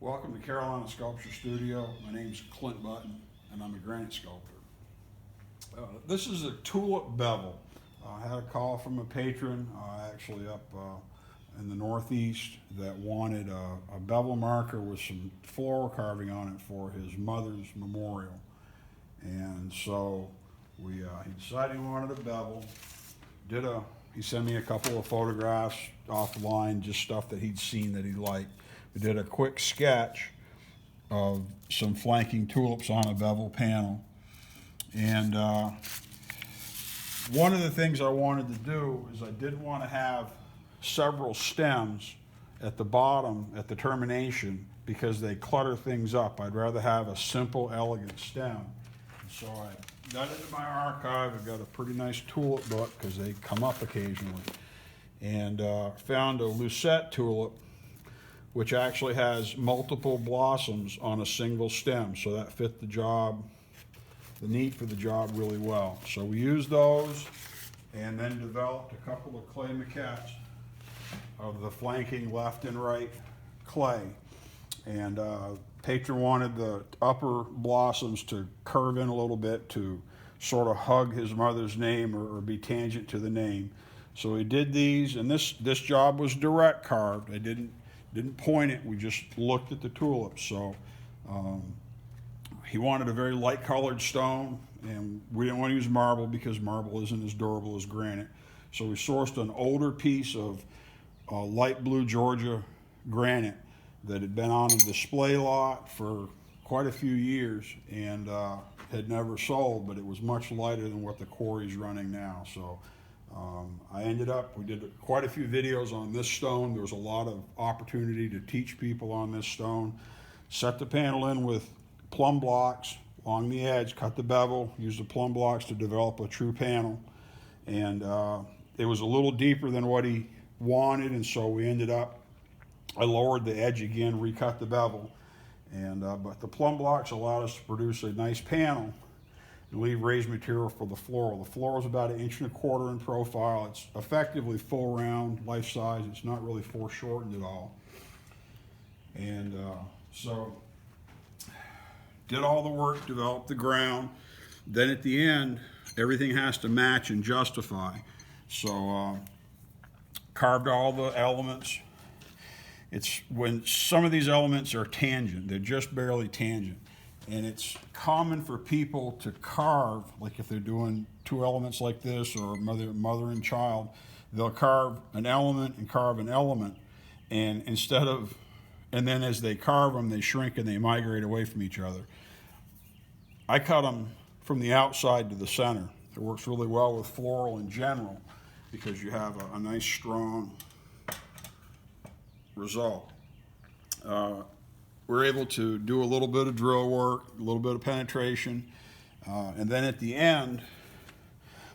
Welcome to Carolina Sculpture Studio. My name is Clint Button and I'm a granite sculptor. This is a tulip bevel. I had a call from a patron actually up in the Northeast that wanted a bevel marker with some floral carving on it for his mother's memorial. And so he decided he wanted a bevel. He sent me a couple of photographs offline, just stuff that he'd seen that he liked. We did a quick sketch of some flanking tulips on a bevel panel. And one of the things I wanted to do is I didn't want to have several stems at the bottom at the termination because they clutter things up. I'd rather have a simple, elegant stem. And so I got into my archive. I've got a pretty nice tulip book because they come up occasionally. And found a Lucette tulip, which actually has multiple blossoms on a single stem. So that fit the job, the need for the job really well. So we used those and then developed a couple of clay maquettes of the flanking left and right clay. And patron wanted the upper blossoms to curve in a little bit to sort of hug his mother's name or be tangent to the name. So we did these, and this job was direct carved. I didn't point it, we just looked at the tulips. So he wanted a very light colored stone, and we didn't want to use marble because marble isn't as durable as granite. So we sourced an older piece of light blue Georgia granite that had been on a display lot for quite a few years and had never sold, but it was much lighter than what the quarry's running now. So we did quite a few videos on this stone. There was a lot of opportunity to teach people on this stone. Set the panel in with plumb blocks along the edge, cut the bevel, use the plumb blocks to develop a true panel. And it was a little deeper than what he wanted, and so I lowered the edge again, recut the bevel. And but the plumb blocks allowed us to produce a nice panel and leave raised material for the floral. The floral is about 1.25 inches in profile. It's effectively full round, life size. It's not really foreshortened at all. And so did all the work, developed the ground. Then at the end, everything has to match and justify. So carved all the elements. It's when some of these elements are tangent, they're just barely tangent. And it's common for people to carve, like if they're doing two elements like this or mother and child, they'll carve an element and carve an element. And then as they carve them, they shrink and they migrate away from each other. I cut them from the outside to the center. It works really well with floral in general because you have a nice strong result. We're able to do a little bit of drill work, a little bit of penetration, and then at the end,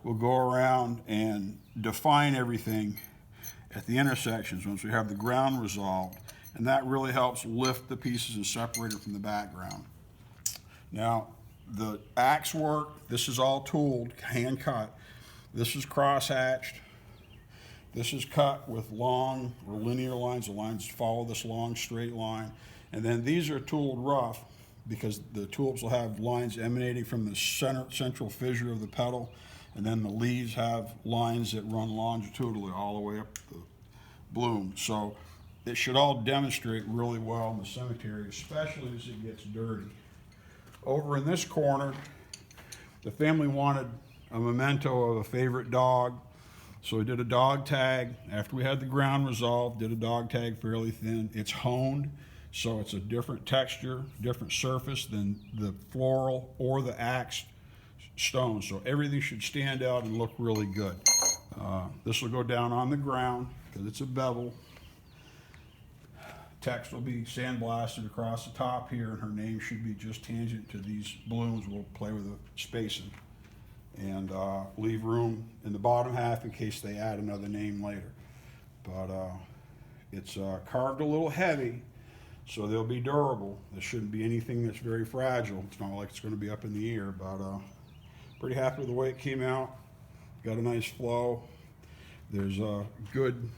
we'll go around and define everything at the intersections once we have the ground resolved, and that really helps lift the pieces and separate it from the background. Now, the axe work, this is all tooled, hand cut. This is cross-hatched. This is cut with long or linear lines. The lines follow this long straight line. And then these are tooled rough because the tulips will have lines emanating from the central fissure of the petal, and then the leaves have lines that run longitudinally all the way up the bloom. So it should all demonstrate really well in the cemetery, especially as it gets dirty. Over in this corner, the family wanted a memento of a favorite dog. So we did a dog tag. After we had the ground resolved, did a dog tag fairly thin. It's honed, so it's a different texture, different surface than the floral or the axe stone. So everything should stand out and look really good. This will go down on the ground because it's a bevel. Text will be sandblasted across the top here, and her name should be just tangent to these blooms. We'll play with the spacing and leave room in the bottom half in case they add another name later. But it's carved a little heavy, so they'll be durable. There shouldn't be anything that's very fragile. It's not like it's going to be up in the air, but pretty happy with the way it came out. Got a nice flow. There's a good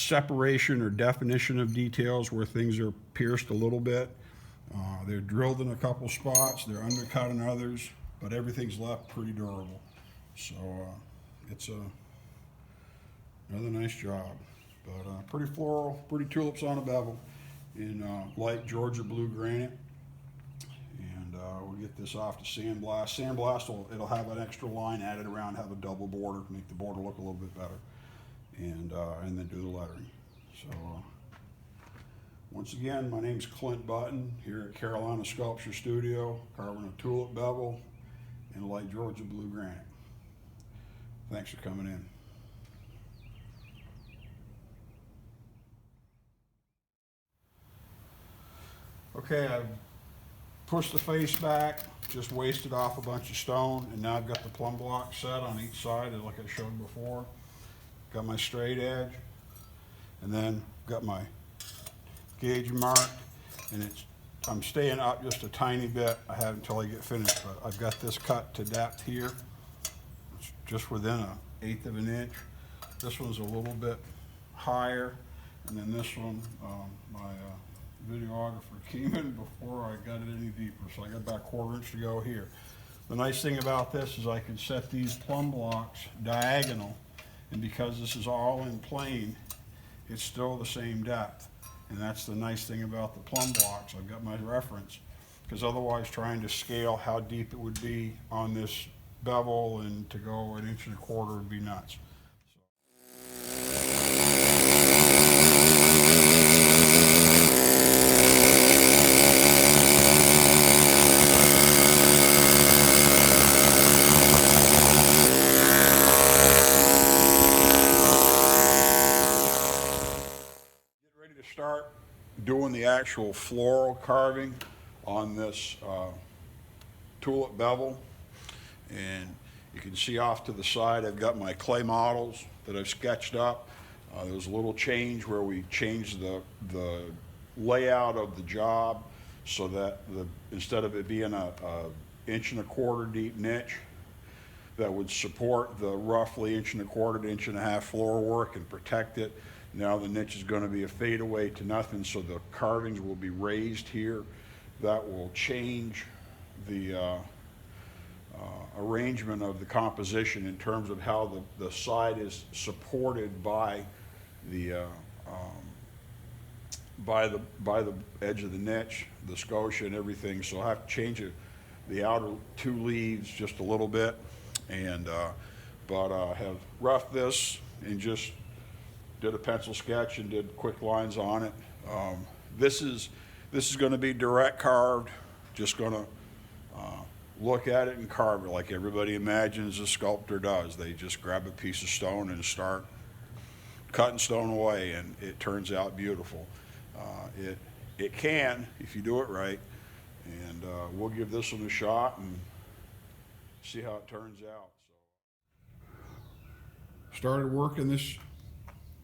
separation or definition of details where things are pierced a little bit. They're drilled in a couple spots, they're undercut in others, but everything's left pretty durable. So it's another nice job. But pretty floral, pretty tulips on a bevel in light Georgia Blue Granite. And we'll get this off to sandblast. Sandblast, it'll have an extra line added around, have a double border, make the border look a little bit better. And then do the lettering. So once again, my name's Clint Button here at Carolina Sculpture Studio, carving a tulip bevel in light Georgia Blue Granite. Thanks for coming in. Okay, I've pushed the face back, just wasted off a bunch of stone, and now I've got the plumb block set on each side, like I showed before. Got my straight edge, and then got my gauge marked, and I'm staying up just a tiny bit. I have until I get finished, but I've got this cut to depth here. It's just within 1/8 of an inch. This one's a little bit higher, and then this one, my videographer came in before I got it any deeper, so I got about 1/4 inch to go here. The nice thing about this is I can set these plumb blocks diagonal, and because this is all in plane, it's still the same depth. And that's the nice thing about the plumb blocks. I've got my reference, because otherwise trying to scale how deep it would be on this bevel and to go 1 1/4 inches would be nuts. Start doing the actual floral carving on this tulip bevel, and you can see off to the side I've got my clay models that I've sketched up. There's a little change where we changed the layout of the job so that instead of it being a 1 1/4 inch deep niche that would support the roughly 1 1/4 to 1 1/2 inch floor work and protect it, now the niche is going to be a fadeaway to nothing, so the carvings will be raised here. That will change the arrangement of the composition in terms of how the side is supported by the edge of the niche, the scotia and everything. So I'll have to change the outer 2 leaves just a little bit, and but have roughed this and just did a pencil sketch and did quick lines on it. This is going to be direct carved. Just going to look at it and carve it like everybody imagines a sculptor does. They just grab a piece of stone and start cutting stone away, and it turns out beautiful. It can if you do it right, and we'll give this one a shot and see how it turns out. So, started working this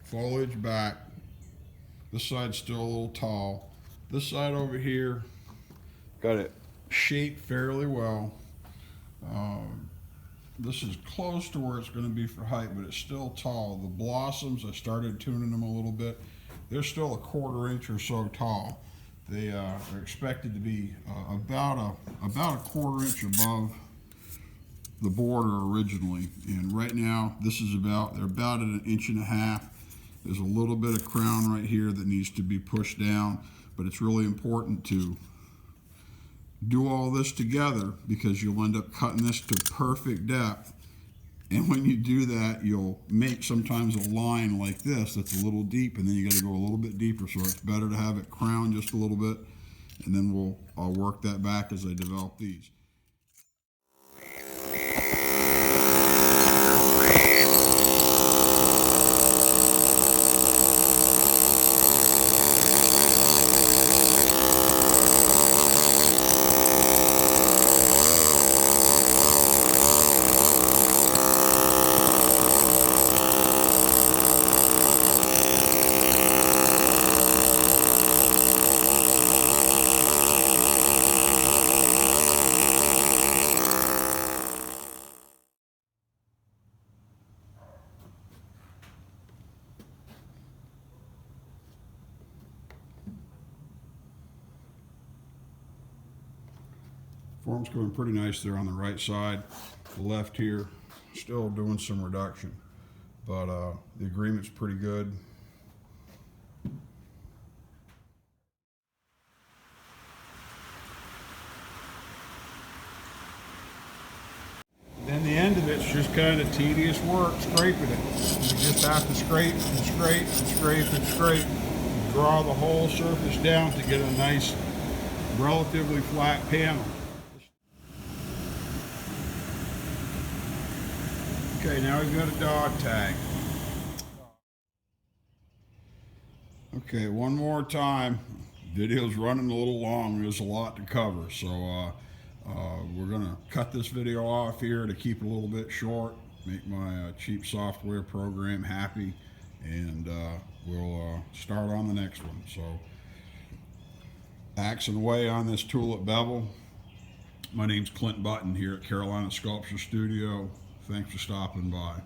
foliage back. This side's still a little tall. This side over here got it shaped fairly well. This is close to where it's going to be for height, but it's still tall. The blossoms, I started tuning them a little bit. They're still 1/4 inch or so tall. They are expected to be about 1/4 inch above the border originally, and right now they're about at 1 1/2 inch. There's a little bit of crown right here that needs to be pushed down, but it's really important to do all this together because you'll end up cutting this to perfect depth. And when you do that, you'll make sometimes a line like this that's a little deep, and then you got to go a little bit deeper. So it's better to have it crown just a little bit, and then I'll work that back as I develop these. Form's coming pretty nice there on the right side. The left here, still doing some reduction, but the agreement's pretty good. Then the end of it's just kind of tedious work scraping it. You just have to scrape and scrape and scrape and scrape. Draw the whole surface down to get a nice, relatively flat panel. Okay, now we've got a dog tag. Okay, one more time. Video's running a little long. There's a lot to cover, so we're gonna cut this video off here to keep it a little bit short, make my cheap software program happy, and we'll start on the next one. So, axing away on this tulip bevel. My name's Clint Button here at Carolina Sculpture Studio. Thanks for stopping by.